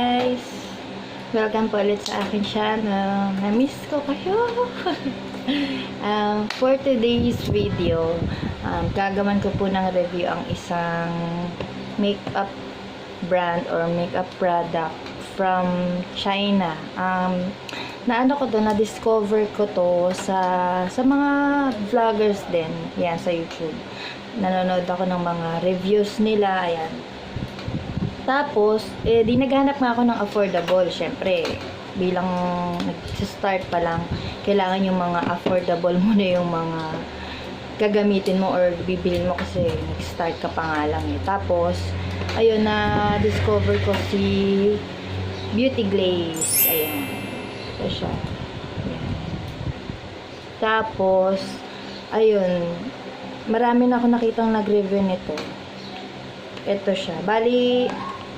guys! Welcome po ulit sa akin channel. Na-miss ko kayo! For today's video, gagawan ko po ng review ang isang makeup brand or makeup product from China. Naano ko to, na-discover ko to sa mga vloggers din, yan, sa YouTube. Nanonood ako ng mga reviews nila, ayan. Tapos, di naghanap nga ako ng affordable. Syempre, bilang nag-start pa lang, kailangan yung mga affordable muna yung mga gagamitin mo or bibilin mo kasi nag-start ka pa nga lang eh. Tapos, ayun, na-discover ko si Beauty Glazed. Ayan. Ito siya. Ayan. Tapos, ayun, marami na ako nakitang nag-review nito. Ito siya. Bali,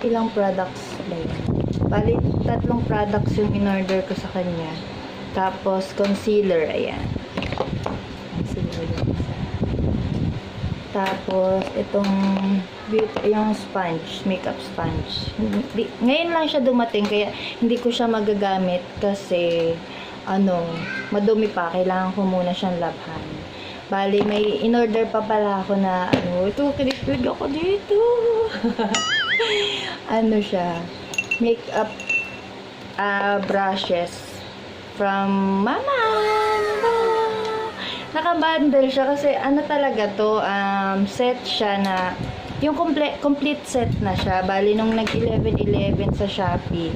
ilang products ba yun? Bali, 3 products yung in-order ko sa kanya. Tapos, concealer. Ayan. Concealer yung isa. Tapos, itong yung sponge, makeup sponge. Ngayon lang siya dumating, kaya hindi ko siya magagamit kasi, madumi pa. Kailangan ko muna siyang labhan. Bali, may in-order pa pala ako na, ito, kinipid ako dito. Siya, makeup brushes from Mama. Naka-bundle siya kasi talaga to, set siya na, yung complete set na siya. Bali, nung nag-11-11 sa Shopee,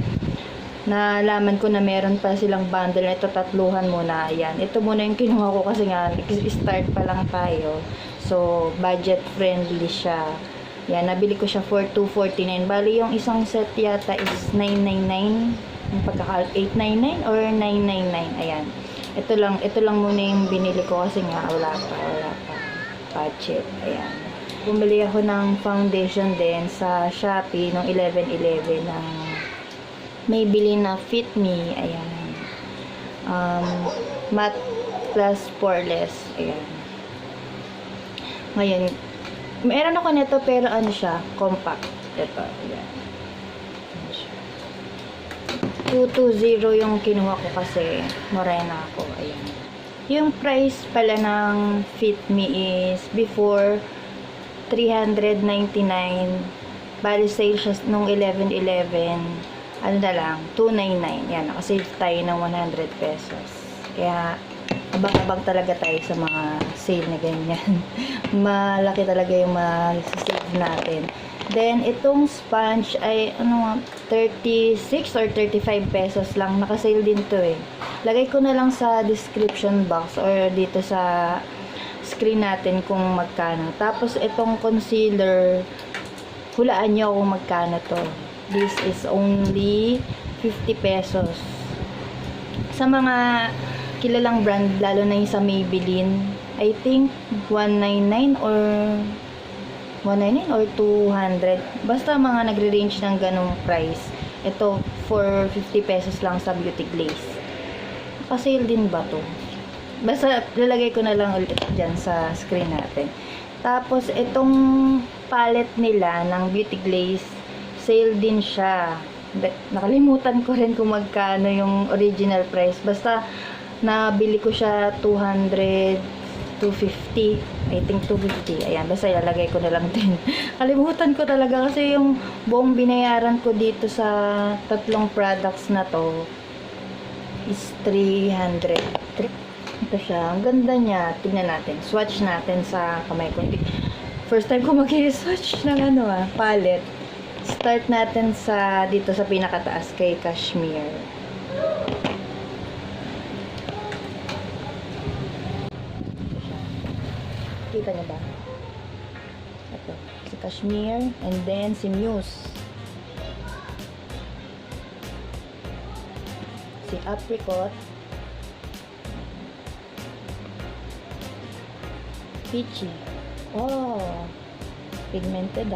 nalaman ko na meron pa silang bundle na ito, tatluhan muna. Ayan, ito muna yung kinuha ko kasi nga, start pa lang tayo. So, budget friendly siya. Yan, nabili ko siya for $249. Bali, yung isang set yata is $999. Yung pagkakal, $899 or $999. Ayan. Ito lang muna yung binili ko kasi nga, wala pa budget. Ayan. Bumili ako ng foundation din sa Shopee nung 11-11 ng Maybelline na Fit Me. Ayan. MATTE+PORELESS. Ayan. Ngayon, meron ako nito pero siya, compact. Ito, ayan. 220 yung kinuha ko kasi morena ako. Ayan. Yung price pala ng Fit Me is before $399. Bali sale siya nung 11-11. Na lang, $299. Yan, nakasave tayo ng 100 pesos. Kaya, abang-abang talaga tayo sa mga sale na ganyan. Malaki talaga yung masasave natin. Then, itong sponge ay, 36 or 35 pesos lang. Nakasale din to eh. Lagay ko na lang sa description box or dito sa screen natin kung magkano. Tapos, itong concealer, hulaan nyo kung magkano to. This is only 50 pesos. Sa mga kilalang brand, lalo na yung sa Maybelline, I think 199 or 200. Basta mga nagre-range ng ganong price. Ito for 50 pesos lang sa Beauty Glazed. Naka-sale din ba to? Basta lalagay ko na lang ulit dyan sa screen natin. Tapos itong palette nila ng Beauty Glazed, sale din siya. Nakalimutan ko rin kung magkano yung original price. Basta nabili ko siya 250. I think 250. Ayan, basta ilalagay ko na lang din. Kalimutan ko talaga kasi yung buong binayaran ko dito sa 3 products na to is 300. Ito siya. Ang ganda niya. Tingnan natin. Swatch natin sa kamay ko. First time ko mag-swatch ng palette. Start natin sa dito sa pinakataas kay Cashmere. Kita niyo ba? Ito. Si Cashmere. And then si Muse. Si Apricot. Peachy. Oh. Pigmented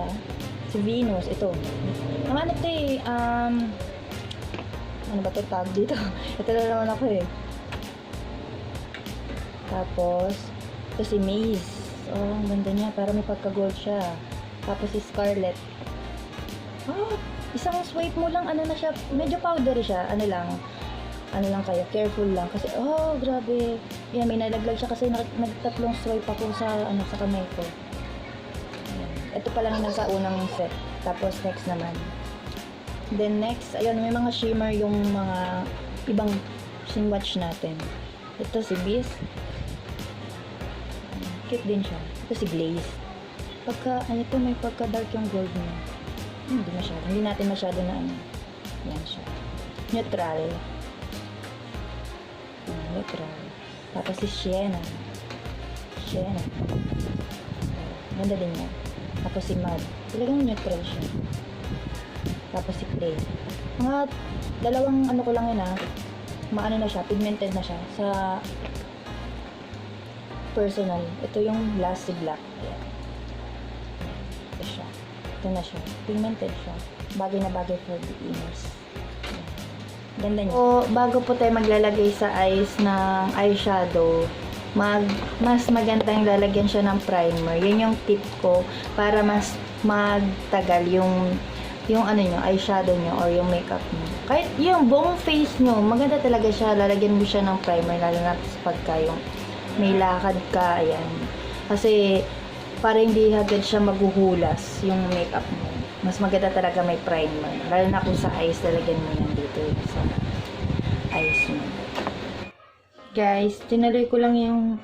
Si Venus. Ito. Ano ito eh. Ano ba ito tag dito? Ito na naman ako eh. Tapos, ito si Maze. Oh, ang ganda niya. Para may pagka-gold siya. Tapos si Scarlett. Oh, Isang swipe mo lang, ano na siya, medyo powdery siya, ano lang kayo, careful lang. Kasi, oh, grabe. Yan, may nalaglag siya kasi nagtatlong swipe ako sa, sa kamay ko. Ayan. Ito pa lang nasa unang set. Tapos, next naman. Then, next, ayun, may mga shimmer yung mga ibang swatch natin. Ito si Beast. Cute din siya. Ito si Glazed. Ano ito, may pagka-dark yung gold niya. Hindi masyado. Hindi natin masyado na Yan siya. Neutral. Neutral. Tapos si Sienna. Ganda din niya. Tapos si Mad. Talagang neutral siya. Tapos si Clay. Mga dalawang ko lang yun maano na siya, pigmented na siya. Sa personal. Ito yung Glassy Black. Ayan. Ito siya. Ito na siya. Pigmented siya. Bagay na bagay for beginners. Ganda niya. So, bago po tayo maglalagay sa eyes ng eyeshadow, mas magandang lalagyan siya ng primer. Yan yung tip ko para mas magtagal yung eyeshadow nyo or yung makeup nyo. Kahit yung buong face nyo, maganda talaga siya. Lalagyan mo siya ng primer, lalo na pagka yung may lakad ka, ayan. Kasi, para hindi agad siya maghuhulas yung makeup mo. Mas maganda talaga may primer. Lalo na kung sa eyes, lalagyan mo yan dito sa eyes mo. Guys, tinuloy ko lang yung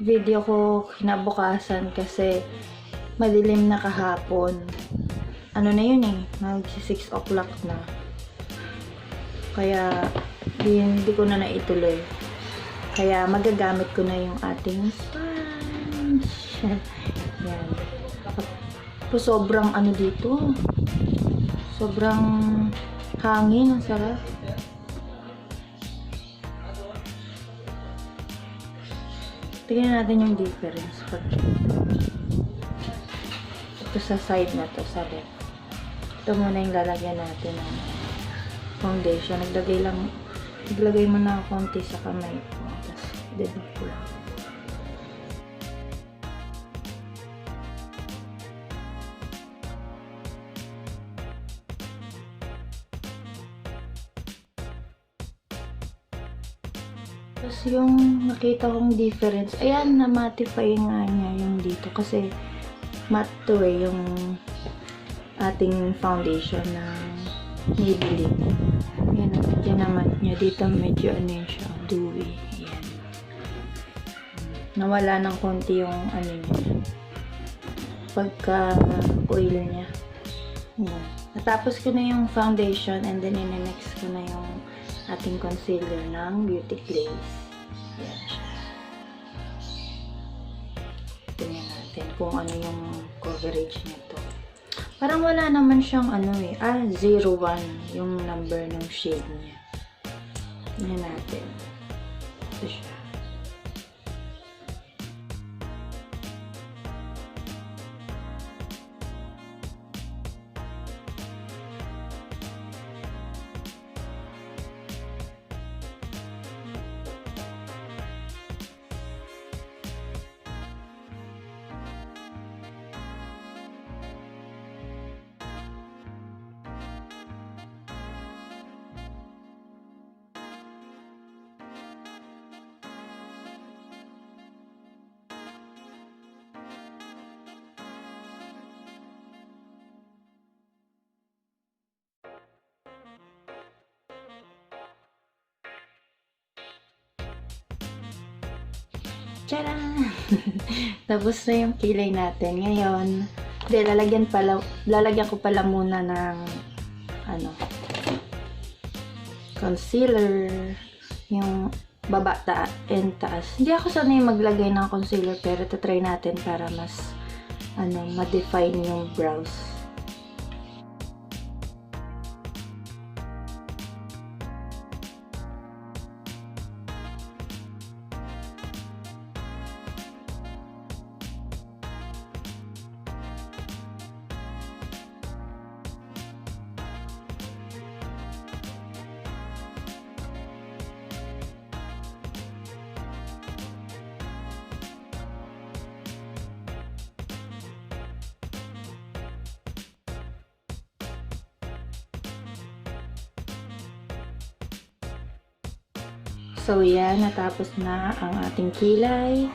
video ko kinabukasan kasi madilim na kahapon. Ano na yun magsi 6 o'clock na. Kaya, hindi ko na naituloy. Kaya, magagamit ko na yung ating sponge. Yan. Tapos, sobrang dito. Sobrang hangin. Ang sarap. Tingnan natin yung difference. Ito sa side na to, sa left. Ito muna yung lalagyan natin ng foundation. Naglagay mo na konti sa kamay ko. Tapos, dito ko lang. Tapos, yung nakita kong difference, ayan, na-mattify nga niya yung dito. Kasi, matte to yung ating foundation ng Maybelline. Yan naman niya. Dito medyo siya, dewy. Ayan. Nawala ng konti yung niya. Pagka-oil niya. Ayan. Natapos ko na yung foundation and then in-next ko na yung ating concealer ng Beauty Glaze. Ayan siya. Tingnan natin kung ano yung coverage nito. Parang wala naman siyang 01 yung number ng shade niya. Tingnan natin. Ito siya. Tcharam! Tapos na yung kilay natin. Ngayon, lalagyan ko pala muna ng concealer. Yung baba and taas. Hindi ako sanay maglagay ng concealer pero try natin para mas ma-define yung brows. So, yan. Natapos na ang ating kilay.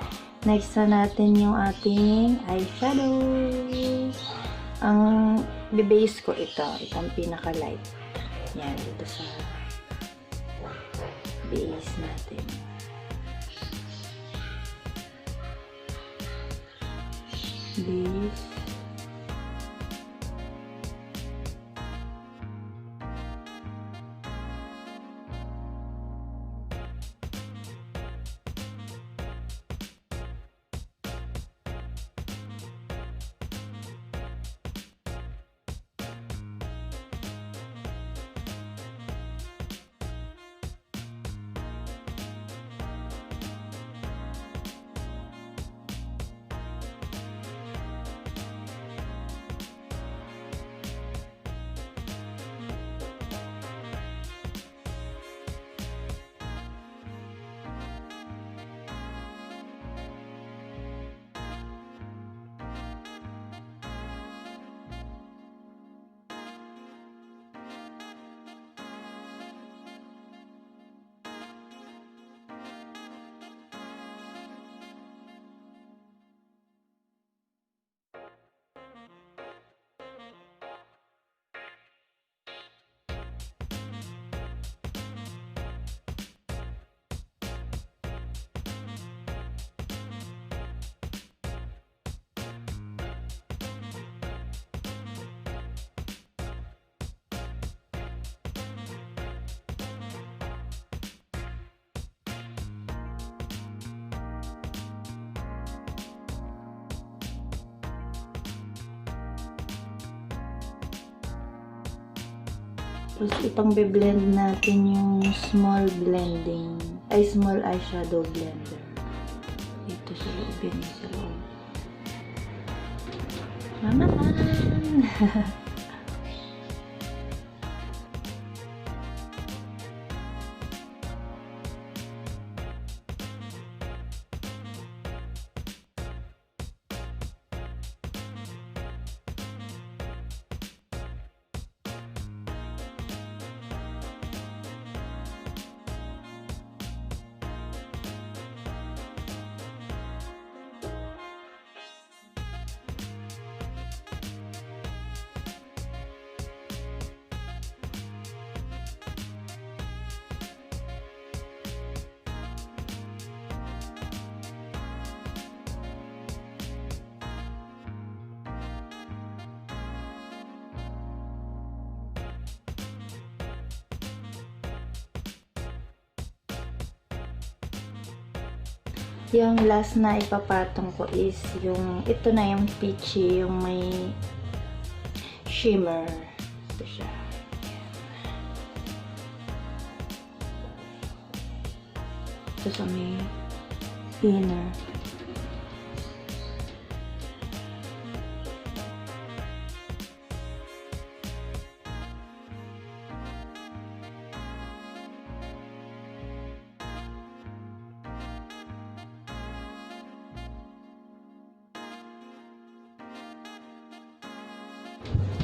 Next na natin yung ating eyeshadow. Ang bibase ko ito. Itong pinaka-light. Yan. Dito sa base natin. Base. Tapos ipang-blend natin yung small eyeshadow blender. Dito sa loob yun, sa loob. Mamahan! Yung last na ipapatong ko is yung, ito na yung Peachy, yung may shimmer. Ito siya. Ito sa may inner.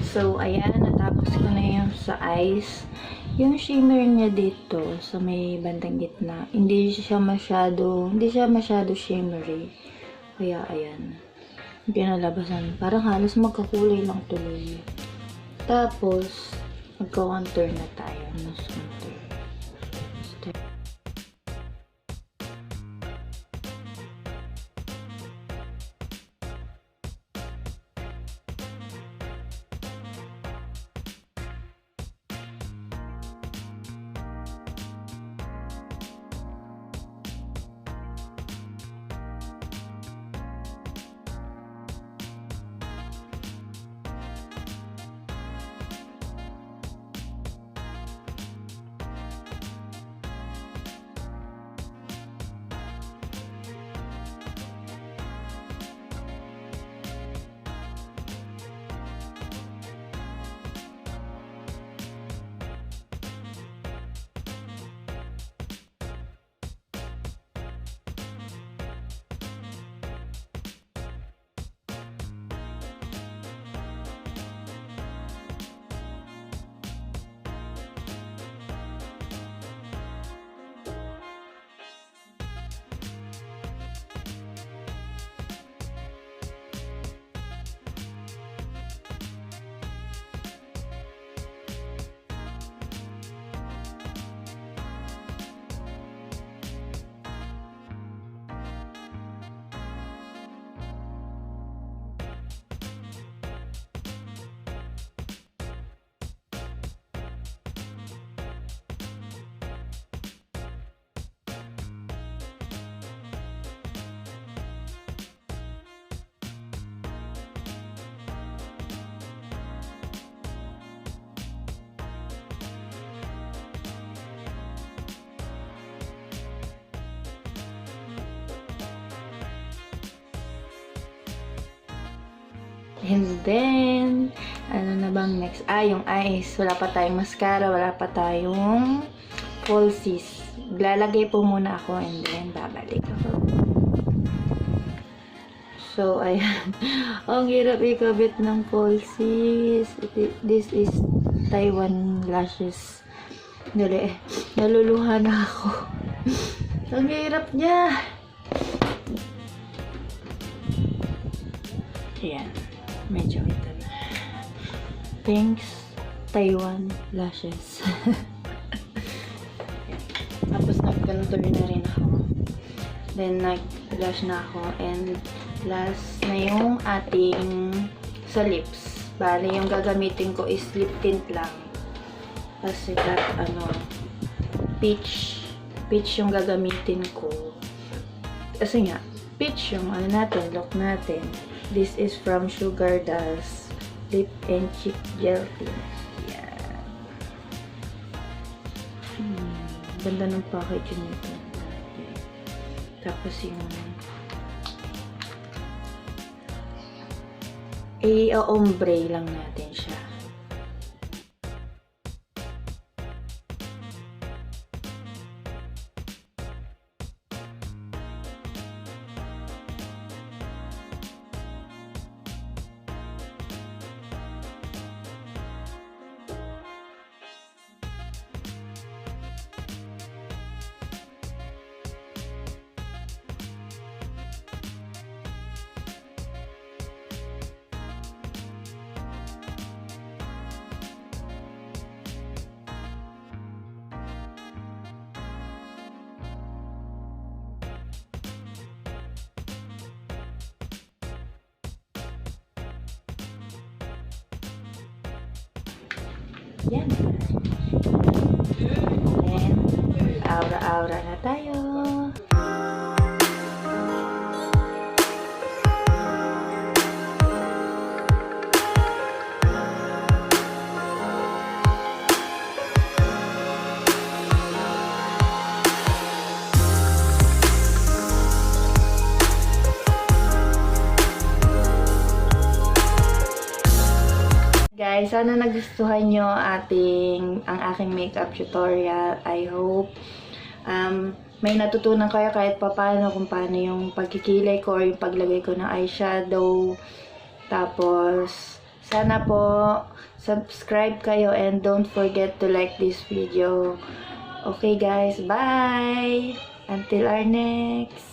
So, ayan, natapos ko na yung sa eyes. Yung shimmer niya dito, sa may bandang gitna, hindi siya masyado shimmery. Kaya, ayan, pinalabasan. Parang halos magkakulay lang tuloy. Tapos, magka-contour na tayo. Nose contour. And then, ano na bang next? Yung eyes. Wala pa tayong mascara, wala pa tayong falsies. Lalagay po muna ako and then babalik ako. So, ayan. Ang hirap ikabit ng falsies. This is Taiwan lashes. Dali, naluluha na ako. Ang hirap niya. Ayan. Medyo ito na. Thanks, Taiwan lashes. Tapos nag-contour na rin ako. Then nag-blush na ako. And last na yung ating sa lips. Bale, yung gagamitin ko is lip tint lang. Kasi peach yung gagamitin ko. Kasi nga, peach yung look natin. This is from Sugar Dolls Lip and Cheek Gel Tint. Yan. Ganda ng package nito. Okay. Tapos yung i-ombre lang natin siya. Yan. And aura-aura na tayo. Guys, sana nagustuhan nyo ang aking makeup tutorial. I hope may natutunan kayo kahit papaano kung paano yung pagkikilay ko or yung paglagay ko ng eyeshadow. Tapos, sana po subscribe kayo and don't forget to like this video. Okay guys, bye! Until our next!